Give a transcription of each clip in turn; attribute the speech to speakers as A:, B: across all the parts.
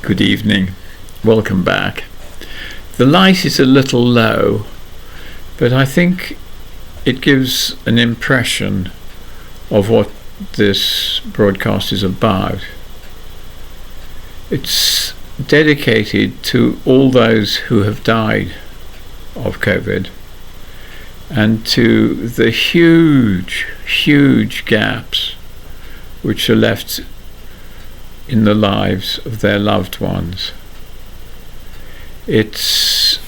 A: Good evening. Welcome back. The light is a little low, but I think it gives an impression of what this broadcast is about. It's dedicated to all those who have died of COVID and to the huge gaps which are left in the lives of their loved ones. It's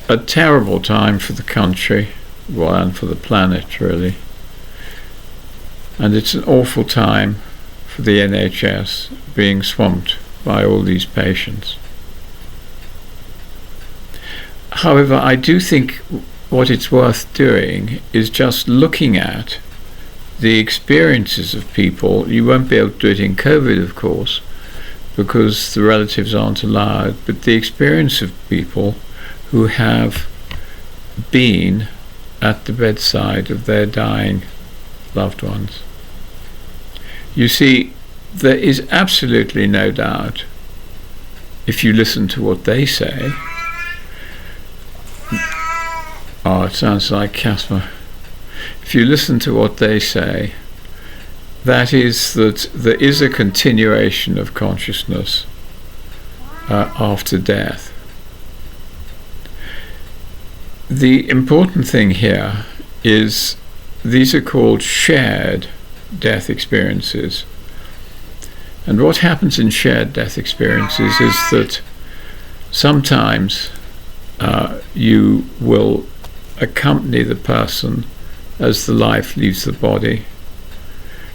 A: a terrible time for the country, and for the planet really. And it's an awful time for the NHS being swamped by all these patients. However, I do think what it's worth doing is just looking at the experiences of people. You won't be able to do it in COVID, of course, because the relatives aren't allowed, but the experience of people who have been at the bedside of their dying loved ones. You see, there is absolutely no doubt, if you listen to what they say. Oh, it sounds like Casper. If you listen to what they say, that is that there is a continuation of consciousness after death. The important thing here is these are called shared death experiences. And what happens in shared death experiences is that sometimes you will accompany the person as the life leaves the body.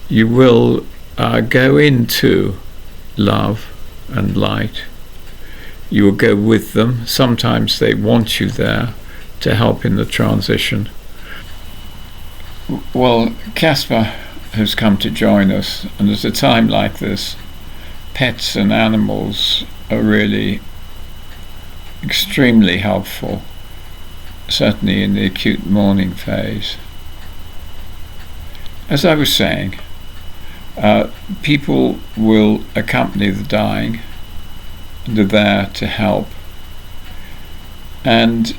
A: You will go into love and light. You will go with them. Sometimes they want you there to help in the transition. Well, Casper has come to join us, and at a time like this, pets and animals are really extremely helpful, certainly in the acute mourning phase. As I was saying, people will accompany the dying and are there to help. And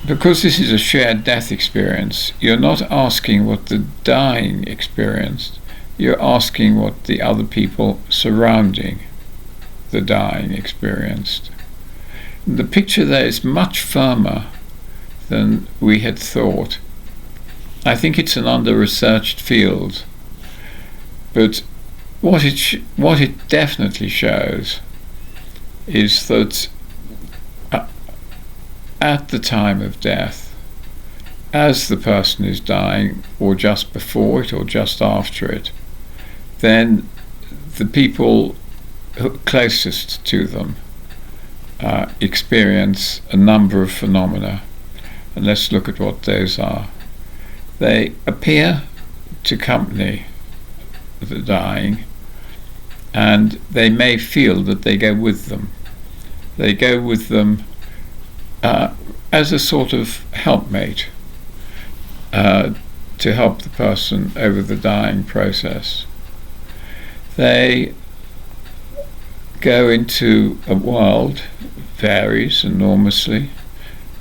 A: because this is a shared death experience, you're not asking what the dying experienced, you're asking what the other people surrounding the dying experienced. And the picture there is much firmer than we had thought. I think it's an under-researched field, but what it definitely shows is that at the time of death, as the person is dying, or just before it, or just after it, then the people closest to them experience a number of phenomena. And let's look at what those are. They appear to accompany the dying, and they may feel that they go with them. They go with them as a sort of helpmate to help the person over the dying process. They go into a world, varies enormously,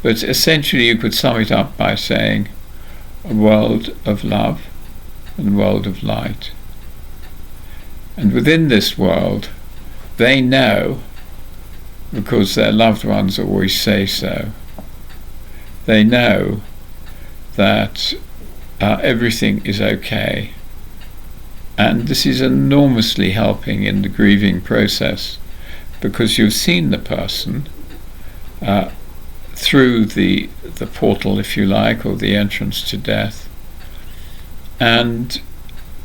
A: but essentially you could sum it up by saying a world of love and a world of light. And within this world, they know, because their loved ones always say so, they know that everything is okay. And this is enormously helping in the grieving process, because you've seen the person through the portal, if you like, or the entrance to death, and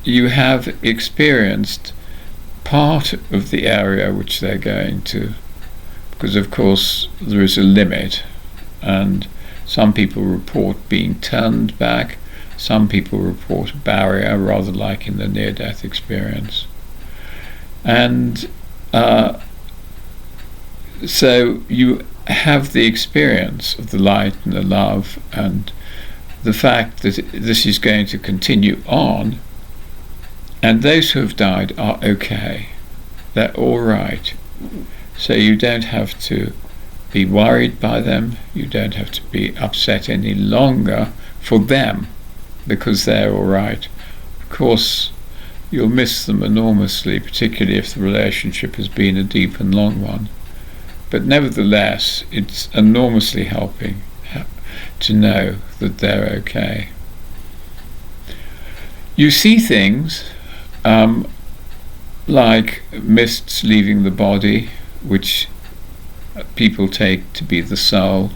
A: you have experienced part of the area which they're going to, because of course there is a limit, and some people report being turned back, some people report a barrier, rather like in the near-death experience. And so you have the experience of the light and the love, and the fact that this is going to continue on, and those who have died are okay. They're all right. So you don't have to be worried by them, you don't have to be upset any longer for them, because they're alright. Of course, you'll miss them enormously, particularly if the relationship has been a deep and long one. But nevertheless, it's enormously helping to know that they're okay. You see things like mists leaving the body, which people take to be the soul.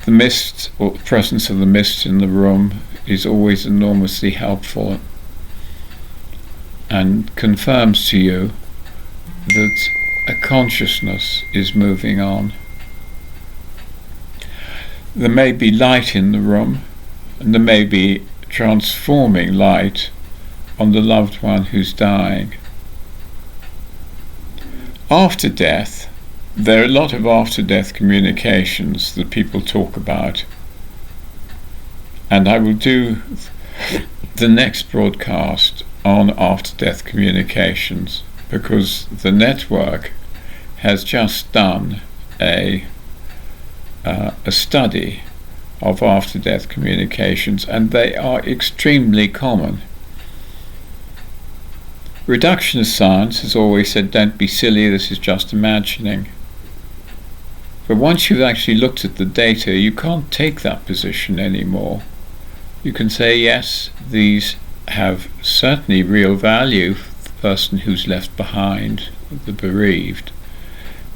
A: The mist, or the presence of the mist in the room, is always enormously helpful and confirms to you that a consciousness is moving on. There may be light in the room, and there may be transforming light on the loved one who's dying. After death, there are a lot of after-death communications that people talk about, and I will do the next broadcast on after-death communications, because the network has just done a study of after-death communications, and they are extremely common. Reductionist science has always said, don't be silly, this is just imagining. But once you've actually looked at the data, you can't take that position anymore. You can say, yes, these have certainly real value for the person who's left behind, the bereaved,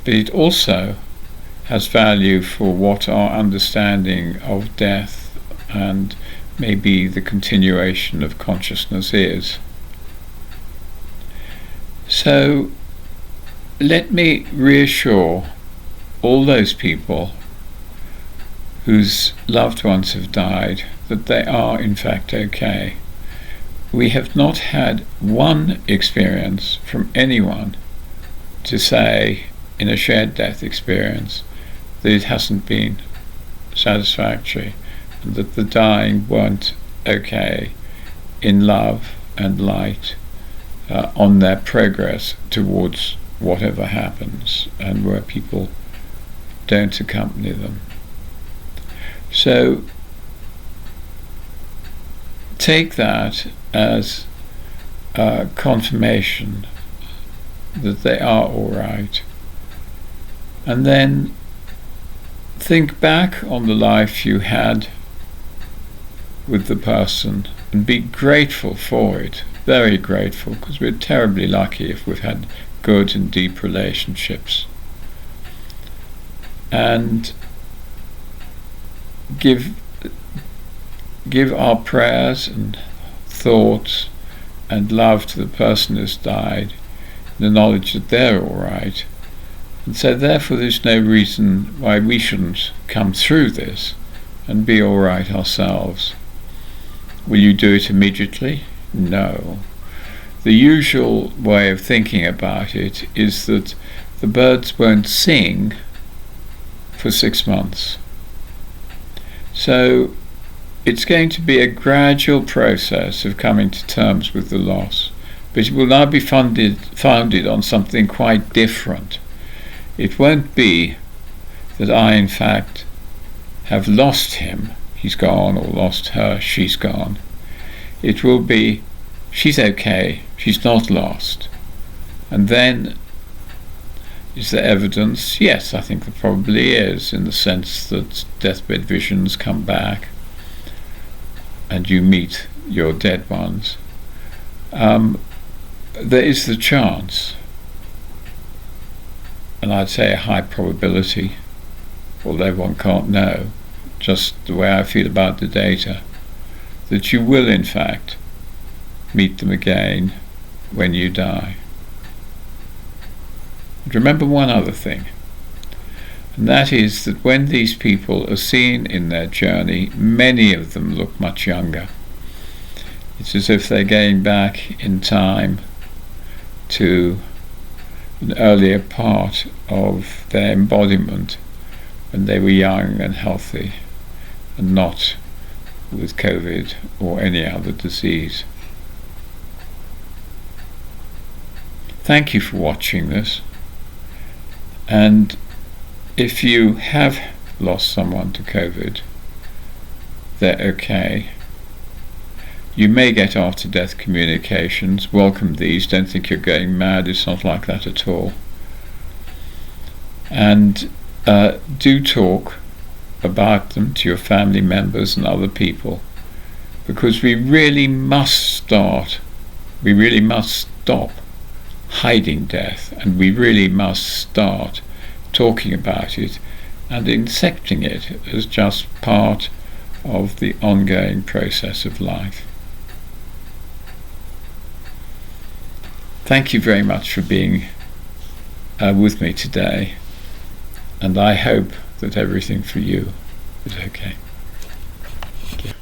A: but it also has value for what our understanding of death and maybe the continuation of consciousness is. So let me reassure all those people whose loved ones have died that they are in fact okay. We have not had one experience from anyone to say in a shared death experience that it hasn't been satisfactory, and that the dying weren't okay in love and light on their progress towards whatever happens, and where people don't accompany them. So take that as confirmation that they are all right, and then think back on the life you had with the person and be grateful for it, very grateful, because we're terribly lucky if we've had good and deep relationships. And give our prayers and thoughts and love to the person who's died, the knowledge that they're all right. And so therefore there's no reason why we shouldn't come through this and be all right ourselves. Will you do it immediately? No. The usual way of thinking about it is that the birds won't sing for 6 months. So it's going to be a gradual process of coming to terms with the loss, but it will now be founded on something quite different. It won't be that I in fact have lost him, he's gone, or lost her, she's gone. It will be, she's okay, she's not lost. And then, is there evidence? Yes, I think there probably is, in the sense that deathbed visions come back and you meet your dead ones. There is the chance, and I'd say a high probability, although one can't know, just the way I feel about the data, that you will in fact meet them again when you die. And remember one other thing, and that is that when these people are seen in their journey, many of them look much younger. It's as if they're going back in time to an earlier part of their embodiment when they were young and healthy and not with COVID or any other disease. Thank you for watching this, And if you have lost someone to COVID, they're okay. You may get after-death communications. Welcome these. Don't think you're going mad. It's not like that at all. And do talk about them to your family members and other people, because we really must stop hiding death, and we really must start talking about it and accepting it as just part of the ongoing process of life. Thank you very much for being with me today, and I hope that everything for you is okay.